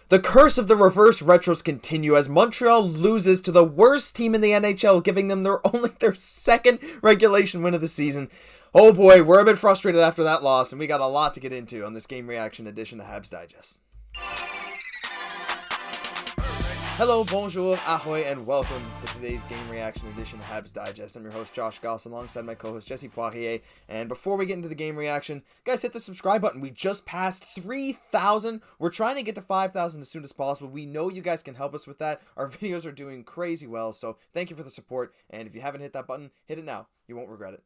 The curse of the reverse retros continue as Montreal loses to the worst team in the NHL, giving them their second regulation win of the season. Oh boy, we're a bit frustrated after that loss, and we got a lot to get into on this game reaction edition of Habs Digest. Hello, bonjour, ahoy, and welcome to today's game reaction edition of Habs Digest. I'm your host, Josh Gosse, alongside my co-host, Jesse Poirier. And before we get into the game reaction, guys, hit the subscribe button. We just passed 3,000. We're trying to get to 5,000 as soon as possible. We know you guys can help us with that. Our videos are doing crazy well, so thank you for the support. And if you haven't hit that button, hit it now. You won't regret it.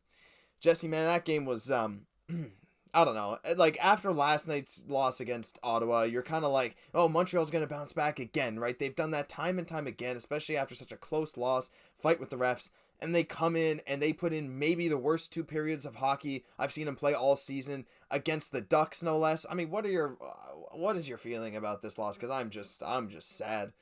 Jesse, man, that game was, I don't know, like, after last night's loss against Ottawa, you're kind of like, oh, Montreal's going to bounce back again, right? They've done that time and time again, especially after such a close loss, fight with the refs, and they come in and they put in maybe the worst 2 periods of hockey I've seen them play all season against the Ducks, no less. I mean, what is your feeling about this loss? Because I'm just sad.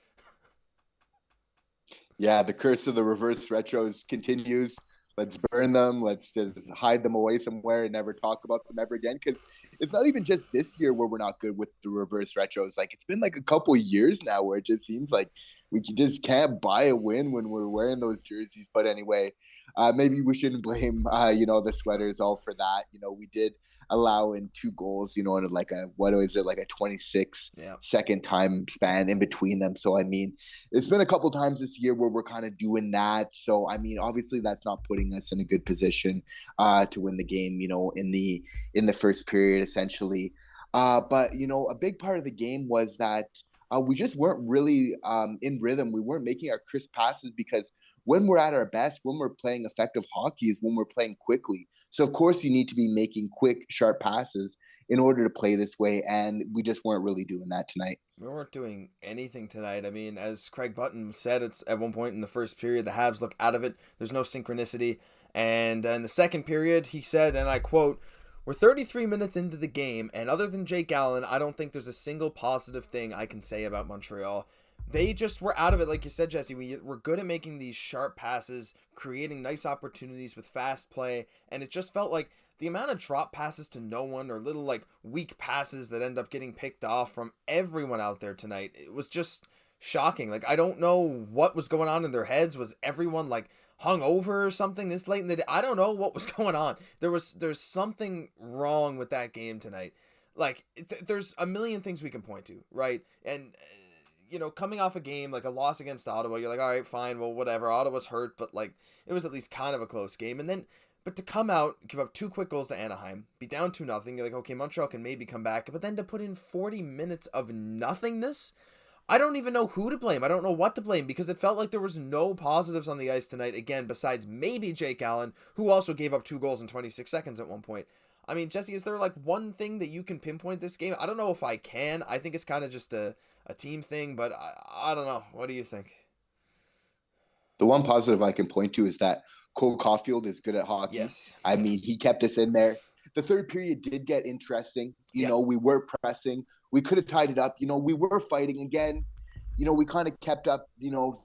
Yeah, the curse of the reverse retros continues. Let's burn them. Let's just hide them away somewhere and never talk about them ever again. Because it's not even just this year where we're not good with the reverse retros. Like, it's been like a couple of years now where it just seems like we just can't buy a win when we're wearing those jerseys. But anyway, maybe we shouldn't blame, the sweaters all for that. We did allow in 2 goals, in like a 26 second time span in between them. So, I mean, it's been a couple times this year where we're kind of doing that. So, I mean, obviously that's not putting us in a good position to win the game, in the first period, essentially. But, a big part of the game was that we just weren't really in rhythm. We weren't making our crisp passes because when we're at our best, when we're playing effective hockey is when we're playing quickly. So, of course, you need to be making quick, sharp passes in order to play this way, and we just weren't really doing that tonight. We weren't doing anything tonight. I mean, as Craig Button said, it's at one point in the first period, the Habs look out of it. There's no synchronicity. And in the second period, he said, and I quote, "We're 33 minutes into the game, and other than Jake Allen, I don't think there's a single positive thing I can say about Montreal." They just were out of it, like you said, Jesse. We're good at making these sharp passes, creating nice opportunities with fast play, and it just felt like the amount of drop passes to no one or little like weak passes that end up getting picked off from everyone out there tonight, it was just shocking. Like, I don't know what was going on in their heads. Was everyone like hung over or something this late in the day? I don't know what was going on. There's something wrong with that game tonight. Like, there's a million things we can point to, right? And coming off a game like a loss against Ottawa, you're like, all right, fine, well, whatever. Ottawa's hurt, but like, it was at least kind of a close game. And then, but to come out, give up 2 quick goals to Anaheim, be down 2-0, you're like, okay, Montreal can maybe come back. But then to put in 40 minutes of nothingness, I don't even know who to blame. I don't know what to blame because it felt like there was no positives on the ice tonight, again, besides maybe Jake Allen, who also gave up 2 goals in 26 seconds at one point. I mean, Jesse, is there like one thing that you can pinpoint this game? I don't know if I can. I think it's kind of just a team thing, but I don't know. What do you think? The one positive I can point to is that Cole Caufield is good at hockey. Yes. I mean, he kept us in there. The third period did get interesting. We were pressing. We could have tied it up. We were fighting again. We kind of kept up,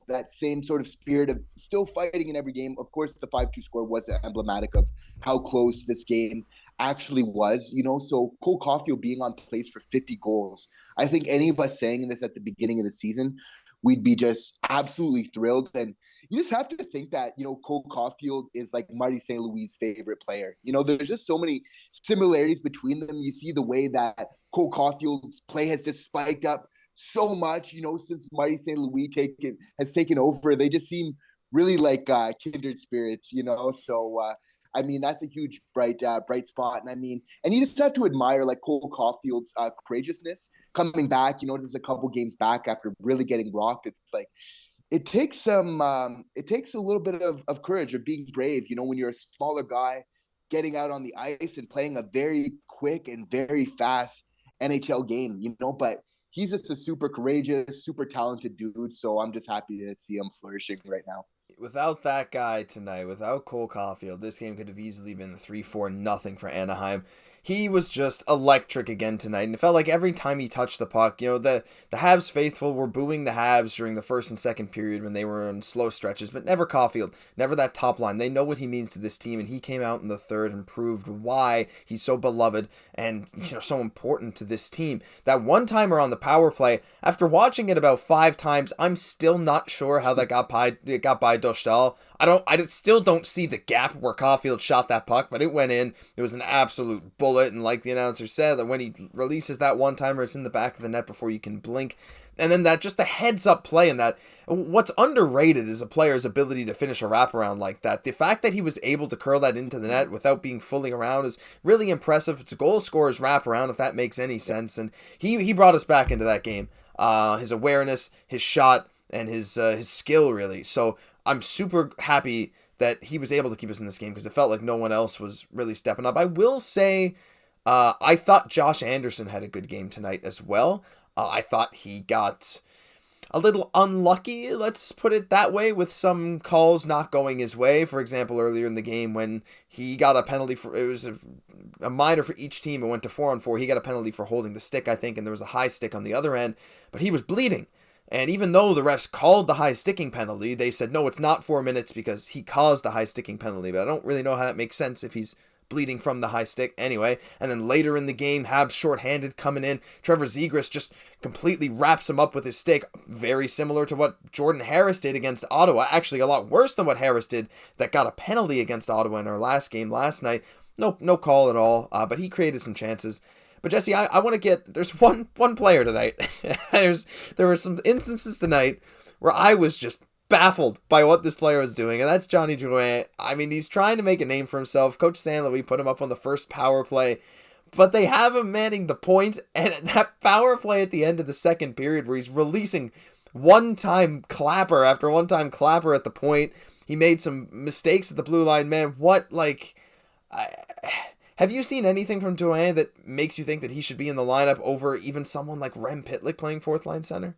that same sort of spirit of still fighting in every game. Of course, the 5-2 score was emblematic of how close this game actually was, so Cole Caufield being on pace for 50 goals. I think any of us saying this at the beginning of the season, we'd be just absolutely thrilled. And you just have to think that, Cole Caufield is like Marty St. Louis' favorite player. There's just so many similarities between them. You see the way that Cole Caufield's play has just spiked up so much, since Marty St. Louis has taken over. They just seem really like kindred spirits, so I mean, that's a huge bright spot. And I mean, and you just have to admire like Cole Caufield's courageousness coming back. There's a couple games back after really getting rocked. It's like it takes a little bit of courage, of being brave. When you're a smaller guy, getting out on the ice and playing a very quick and very fast NHL game. But he's just a super courageous, super talented dude. So I'm just happy to see him flourishing right now. Without that guy tonight, without Cole Caufield, this game could have easily been 3-4 nothing for Anaheim. he was just electric again tonight, and it felt like every time he touched the puck, the Habs faithful were booing the Habs during the first and second period when they were in slow stretches, but never Caufield, never that top line. They know what he means to this team, and he came out in the third and proved why he's so beloved and so important to this team. That one-timer on the power play, after watching it about 5 times, I'm still not sure how that got by Dostal. I still don't see the gap where Caufield shot that puck, but it went in. It was an absolute bullet, and like the announcer said, that when he releases that one-timer, it's in the back of the net before you can blink. And then just the heads-up play, and that what's underrated is a player's ability to finish a wraparound like that. The fact that he was able to curl that into the net without being fully around is really impressive. It's a goal scorer's wraparound, if that makes any sense, and he brought us back into that game. His awareness, his shot, and his skill, really. So I'm super happy that he was able to keep us in this game because it felt like no one else was really stepping up. I will say, I thought Josh Anderson had a good game tonight as well. I thought he got a little unlucky, let's put it that way, with some calls not going his way. For example, earlier in the game when he got a penalty it was a minor for each team. It went to 4-on-4. He got a penalty for holding the stick, I think, and there was a high stick on the other end, but he was bleeding. And even though the refs called the high sticking penalty, they said, no, it's not 4 minutes because he caused the high sticking penalty. But I don't really know how that makes sense if he's bleeding from the high stick anyway. And then later in the game, Habs shorthanded coming in. Trevor Zegras just completely wraps him up with his stick. Very similar to what Jordan Harris did against Ottawa. Actually, a lot worse than what Harris did that got a penalty against Ottawa in our last game last night. No call at all, but he created some chances. But Jesse, I want to there's one player tonight. There were some instances tonight where I was just baffled by what this player was doing, and that's Johnny DROUIN. I mean, he's trying to make a name for himself. Coach St. Louis put him up on the first power play, but they have him manning the point, and that power play at the end of the second period where he's releasing one-time clapper after one-time clapper at the point. He made some mistakes at the blue line, man. Have you seen anything from DROUIN that makes you think that he should be in the lineup over even someone like Rem Pitlick playing fourth line center?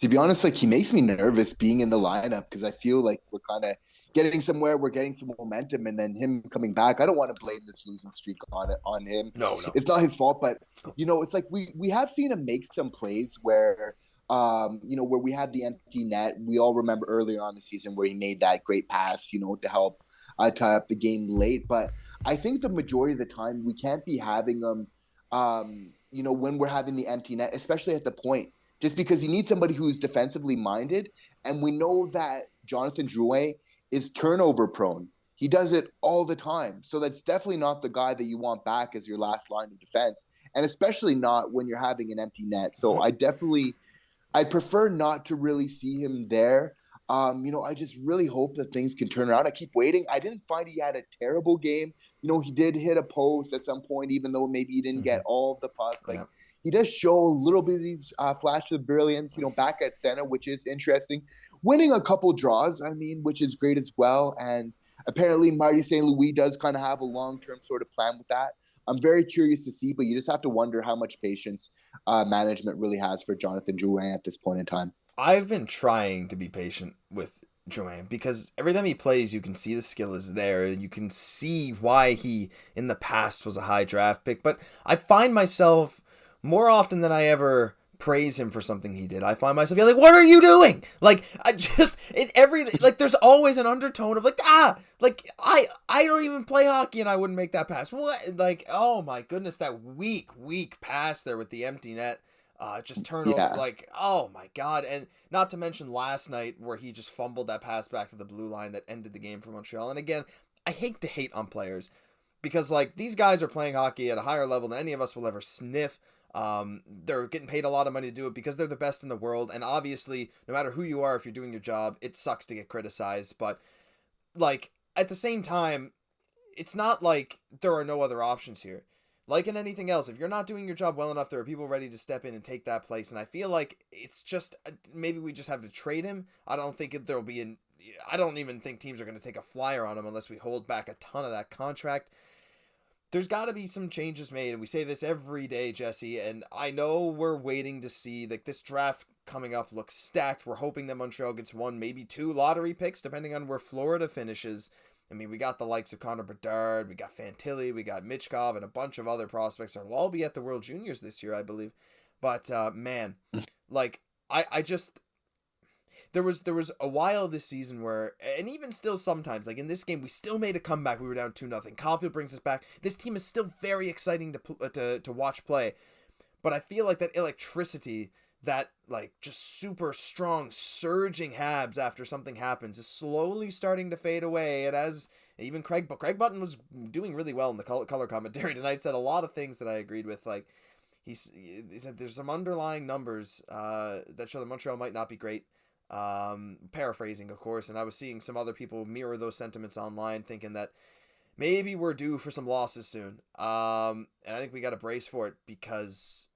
To be honest, he makes me nervous being in the lineup because I feel like we're kind of getting somewhere. We're getting some momentum, and then him coming back. I don't want to blame this losing streak on him. No, it's not his fault. But it's like we have seen him make some plays where where we had the empty net. We all remember earlier on the season where he made that great pass, to help tie up the game late. But I think the majority of the time we can't be having them, when we're having the empty net, especially at the point, just because you need somebody who's defensively minded. And we know that Jonathan Drouin is turnover prone. He does it all the time. So that's definitely not the guy that you want back as your last line of defense. And especially not when you're having an empty net. So I prefer not to really see him there. I just really hope that things can turn around. I keep waiting. I didn't find he had a terrible game. He did hit a post at some point, even though maybe he didn't get all of the puck. He does show a little bit of these flash of brilliance, back at center, which is interesting. Winning a couple draws, which is great as well. And apparently Marty St. Louis does kind of have a long-term sort of plan with that. I'm very curious to see, but you just have to wonder how much patience management really has for Jonathan Drouin at this point in time. I've been trying to be patient with DROUIN because every time he plays, you can see the skill is there. You can see why he, in the past, was a high draft pick. But I find myself, more often than I ever praise him for something he did, I find myself being like, what are you doing? There's always an undertone of I don't even play hockey and I wouldn't make that pass. What? Oh my goodness, that weak pass there with the empty net. Just turnover, oh my God. And not to mention last night where he just fumbled that pass back to the blue line that ended the game for Montreal. And again, I hate to hate on players because these guys are playing hockey at a higher level than any of us will ever sniff. They're getting paid a lot of money to do it because they're the best in the world. And obviously, no matter who you are, if you're doing your job, it sucks to get criticized. But at the same time, it's not like there are no other options here. Like in anything else, if you're not doing your job well enough, there are people ready to step in and take that place. And I feel like it's just, maybe we just have to trade him. I don't think I don't even think teams are going to take a flyer on him unless we hold back a ton of that contract. There's got to be some changes made. And we say this every day, Jesse. And I know we're waiting to see this draft coming up looks stacked. We're hoping that Montreal gets one, maybe 2 lottery picks, depending on where Florida finishes. I mean, we got the likes of Connor Bedard, we got Fantilli, we got Michkov, and a bunch of other prospects that will all be at the World Juniors this year, I believe. But man, like I just there was a while this season where, and even still sometimes, like in this game, we still made a comeback. We were down 2-0. Caufield brings us back. This team is still very exciting to watch play, but I feel like that electricity, that like just super strong surging Habs after something happens, is slowly starting to fade away. And as even Craig Button was doing really well in the color commentary tonight, said a lot of things that I agreed with. Like he said there's some underlying numbers that show that Montreal might not be great. Paraphrasing, of course, and I was seeing some other people mirror those sentiments online, thinking that maybe we're due for some losses soon. And I think we got to brace for it, because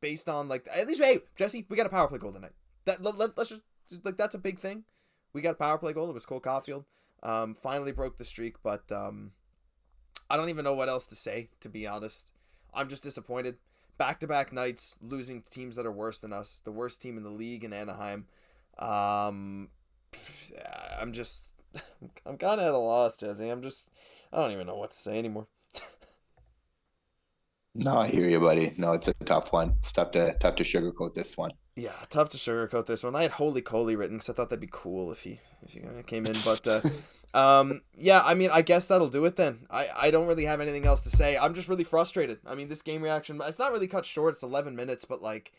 based on like, at least, hey Jesse, we got a power play goal tonight. Let's just, like, that's a big thing. We got a power play goal. It was Cole Caufield. Finally broke the streak, but I don't even know what else to say, to be honest. I'm just disappointed. Back-to-back nights losing to teams that are worse than us. The worst team in the league in Anaheim. I'm kind of at a loss, Jesse. I don't even know what to say anymore. No, I hear you, buddy. No, it's a tough one. It's tough to sugarcoat this one. Yeah, tough to sugarcoat this one. I had Holy Coley written because I thought that'd be cool if he came in, but yeah, I mean, I guess that'll do it then. I don't really have anything else to say. I'm just really frustrated. I mean, this game reaction, it's not really cut short. It's 11 minutes, but like,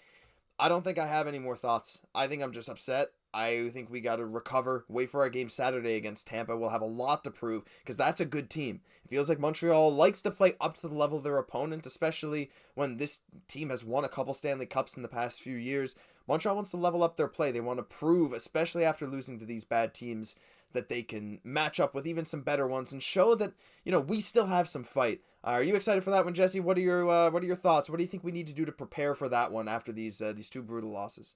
I don't think I have any more thoughts. I think I'm just upset. I think we got to recover, wait for our game Saturday against Tampa. We'll have a lot to prove, because that's a good team. It feels like Montreal likes to play up to the level of their opponent, especially when this team has won a couple Stanley Cups in the past few years. Montreal wants to level up their play. They want to prove, especially after losing to these bad teams, that they can match up with even some better ones and show that, you know, we still have some fight. Are you excited for that one, Jesse? What are your thoughts? What do you think we need to do to prepare for that one after these two brutal losses?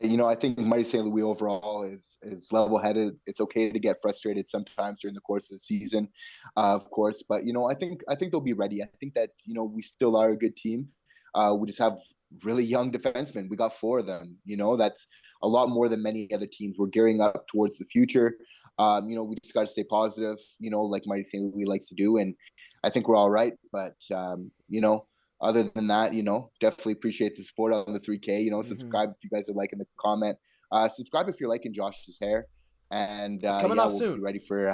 You know, I think Mighty St. Louis overall is level-headed. It's okay to get frustrated sometimes during the course of the season, of course. But you know, I think they'll be ready. I think that, you know, we still are a good team. We just have really young defensemen. We got 4 of them. You know, that's a lot more than many other teams. We're gearing up towards the future. You know, we just got to stay positive. You know, like Mighty St. Louis likes to do, and I think we're all right. But you know, other than that, you know, definitely appreciate the support on the 3K. You know, subscribe if you guys are liking the comment. Subscribe if you're liking Josh's hair. And it's coming yeah, off we'll soon. be ready for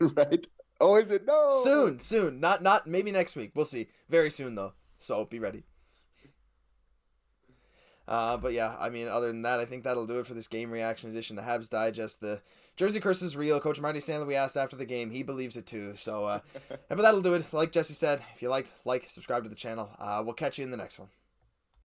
right? Oh, is it? No. Soon. Not maybe next week. We'll see. Very soon though. So be ready. But yeah, I mean, other than that, I think that'll do it for this game reaction edition to Habs Digest. The Jersey curse is real. Coach Marty Stanley, we asked after the game. He believes it too. So, but that'll do it. Like Jesse said, if you like, subscribe to the channel. We'll catch you in the next one.